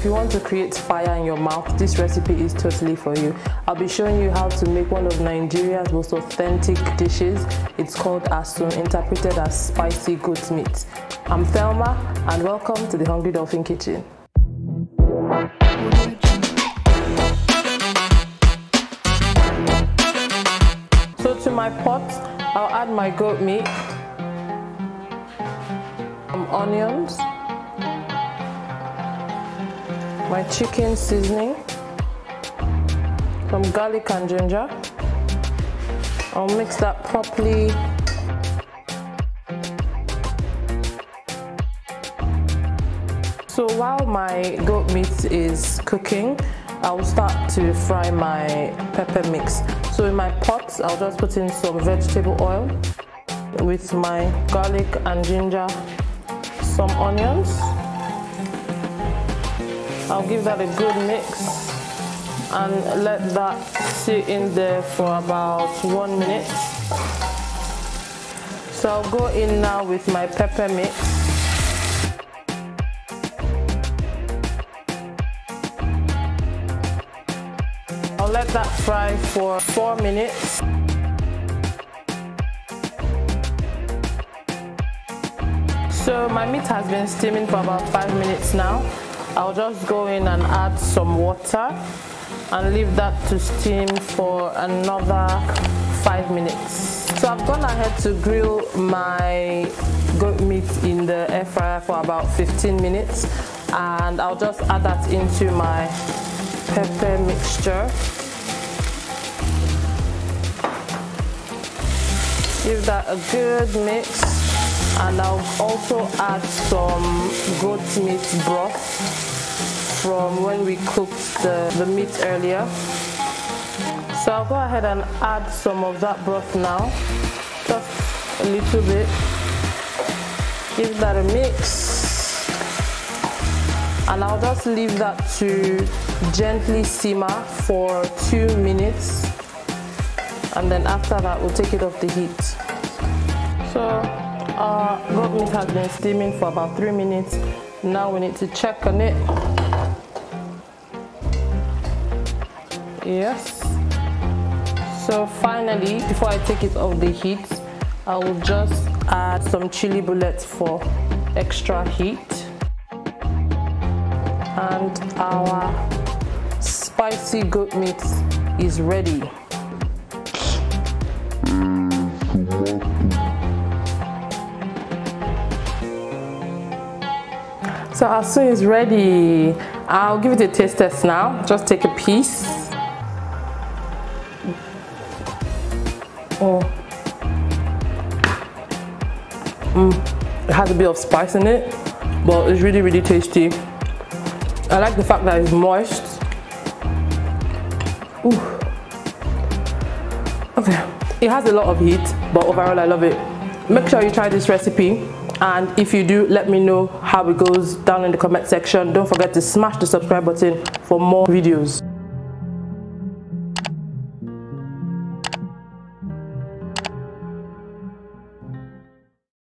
if you want to create fire in your mouth, this recipe is totally for you. I'll be showing you how to make one of Nigeria's most authentic dishes. It's called ASUN, interpreted as spicy goat meat. I'm Thelma, and welcome to the Hungry Dolphin Kitchen. So to my pot, I'll add my goat meat, some onions, my chicken seasoning, some garlic and ginger. I'll mix that properly. So while my goat meat is cooking, I'll start to fry my pepper mix. So in my pot, I'll just put in some vegetable oil with my garlic and ginger, some onions. I'll give that a good mix and let that sit in there for about 1 minute. So I'll go in now with my pepper mix. I'll let that fry for 4 minutes. So my meat has been steaming for about 5 minutes now. I'll just go in and add some water and leave that to steam for another 5 minutes. So I've gone ahead to grill my goat meat in the air fryer for about 15 minutes, and I'll just add that into my pepper mixture. Give that a good mix, and I'll also add some goat meat broth from when we cooked the meat earlier. So I'll go ahead and add some of that broth now, just a little bit. Give that a mix, and I'll just leave that to gently simmer for 2 minutes, and then after that we'll take it off the heat. So our goat meat has been steaming for about 3 minutes. Now we need to check on it. Yes. So finally, before I take it off the heat, I will just add some chili bullets for extra heat. And our spicy goat meat is ready. So ASUN is ready. I'll give it a taste test now. Just take a piece. It has a bit of spice in it, but it's really, really tasty. I like the fact that it's moist. Ooh. Okay, it has a lot of heat, but overall I love it. Make sure you try this recipe, and if you do, let me know how it goes down in the comment section. Don't forget to smash the subscribe button for more videos.